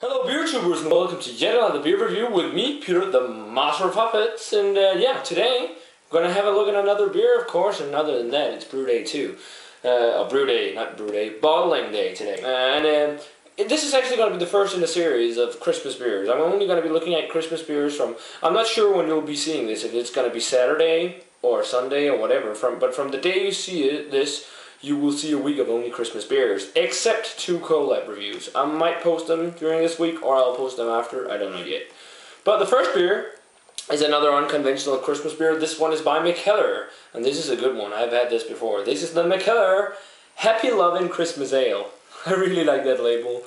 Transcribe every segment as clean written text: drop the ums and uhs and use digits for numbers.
Hello beer tubers and welcome to yet another beer review with me, Peter, the master of puppets. And yeah, today we're going to have a look at another beer, of course, and other than that it's Brew Day too. Brew Day, not Brew Day, Bottling Day today. And this is actually going to be the first in a series of Christmas beers. I'm only going to be looking at Christmas beers from, I'm not sure when you'll be seeing this, if it's going to be Saturday or Sunday or whatever, but from the day you see this, you will see a week of only Christmas beers, except 2 collab reviews. I might post them during this week, or I'll post them after, I don't know yet. But the first beer is another unconventional Christmas beer. This one is by Mikkeller, and this is a good one. I've had this before. This is the Mikkeller Happy Lovin' Christmas Ale. I really like that label.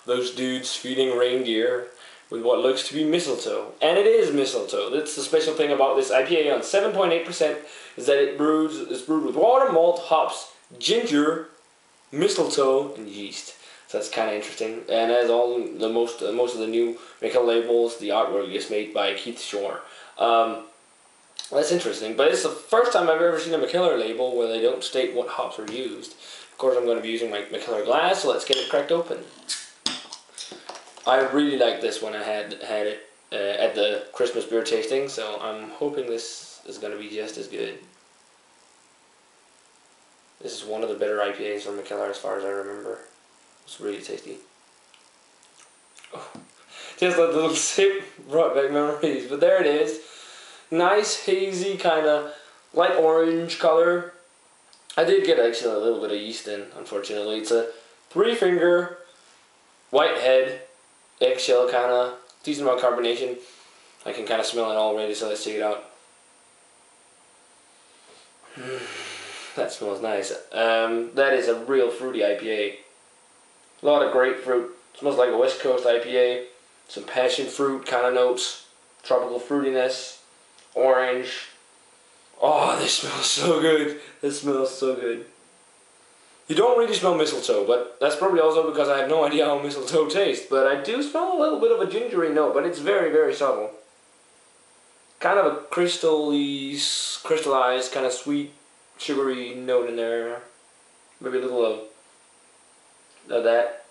Those dudes feeding reindeer with what looks to be mistletoe. And it is mistletoe. That's the special thing about this IPA on 7.8% is that it's brewed with water, malt, hops, ginger, mistletoe, and yeast. So that's kind of interesting. And as most of the new Mikkeller labels, the artwork is made by Keith Shore. That's interesting. But it's the first time I've ever seen a Mikkeller label where they don't state what hops are used. Of course, I'm going to be using my Mikkeller glass, so let's get it cracked open. I really like this when I had it at the Christmas beer tasting, so I'm hoping this is going to be just as good. This is one of the better IPAs from Mikkeller as far as I remember. It's really tasty. Oh, just a little sip brought back memories, but there it is. Nice, hazy, kind of light orange color. I did get actually a little bit of yeast in, unfortunately. It's a 3-finger, white head, eggshell kind of, decent amount of carbonation. I can kind of smell it already, so let's check it out. That smells nice. That is a real fruity IPA. A lot of grapefruit. Smells like a West Coast IPA. Some passion fruit kind of notes. Tropical fruitiness. Orange. Oh, this smells so good. This smells so good. You don't really smell mistletoe, but that's probably also because I have no idea how mistletoe tastes. But I do smell a little bit of a gingery note, but it's very, very subtle. Kind of a crystallized, kind of sweet, sugary note in there. Maybe a little of that.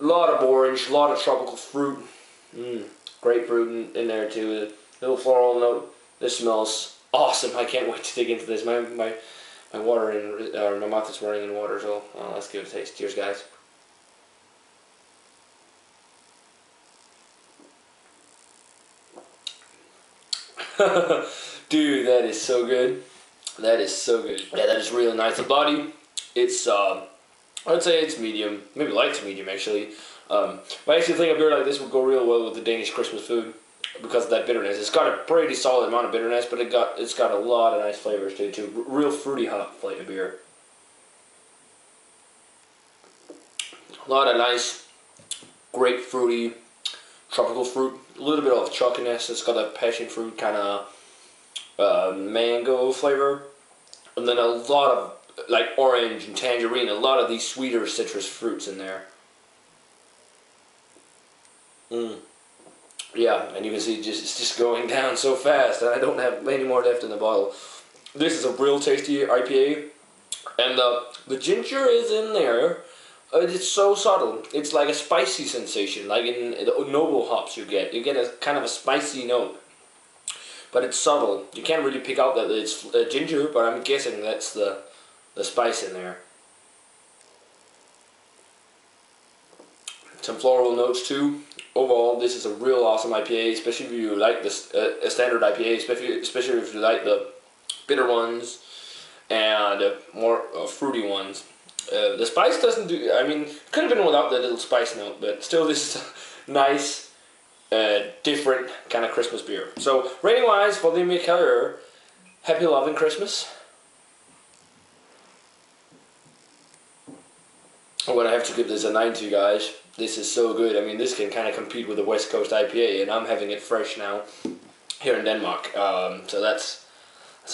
A lot of orange, a lot of tropical fruit. Grapefruit in there too. A little floral note. This smells awesome. I can't wait to dig into this. My mouth is running in water, so let's give it a taste. Cheers, guys. Dude, that is so good. That is so good. Yeah, that is really nice. The body, it's I'd say it's medium, maybe light to medium actually. But I actually think a beer like this would go real well with the Danish Christmas food because of that bitterness. It's got a pretty solid amount of bitterness, but it's got a lot of nice flavors to it too. Real fruity hop flavor beer. A lot of nice grapefruity, tropical fruit. A little bit of chalkiness. It's got a passion fruit kind of mango flavor, and then a lot of like orange and tangerine, a lot of these sweeter citrus fruits in there. Yeah, and you can see it's just going down so fast, and I don't have any more left in the bottle. This is a real tasty IPA, and the ginger is in there. It's so subtle. It's like a spicy sensation, like in the noble hops you get. You get a kind of a spicy note. But it's subtle. You can't really pick out that it's ginger, but I'm guessing that's the spice in there. Some floral notes too. Overall, this is a real awesome IPA, especially if you like this a standard IPA, especially if you like the bitter ones and more fruity ones. The spice doesn't do. I mean, could have been without the little spice note, but still, this is a nice. Different kind of Christmas beer. So rating wise for the Mikkeller Happy Lovin' Christmas, I'm gonna have to give this a 9 to you guys. This is so good. I mean, this can kind of compete with the West Coast IPA, and I'm having it fresh now here in Denmark. So that's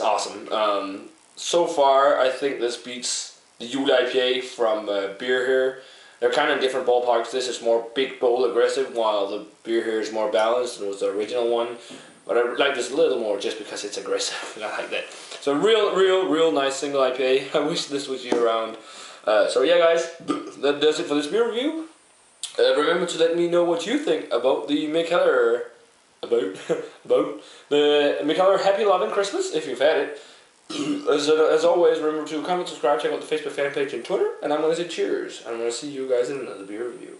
awesome. So far, I think this beats the Yule IPA from Beer here. They're kind of different ballparks. This is more big, bold, aggressive, while the beer here is more balanced. It was the original one. But I like this a little more just because it's aggressive. I like that. So real nice single IPA. I wish this was year round. So yeah guys, that does it for this beer review. Remember to let me know what you think about the Mikkeller, about the Mikkeller Happy Lovin Christmas, if you've had it. As always, remember to comment, subscribe, check out the Facebook fan page and Twitter, and I'm going to say cheers. I'm going to see you guys in another beer review.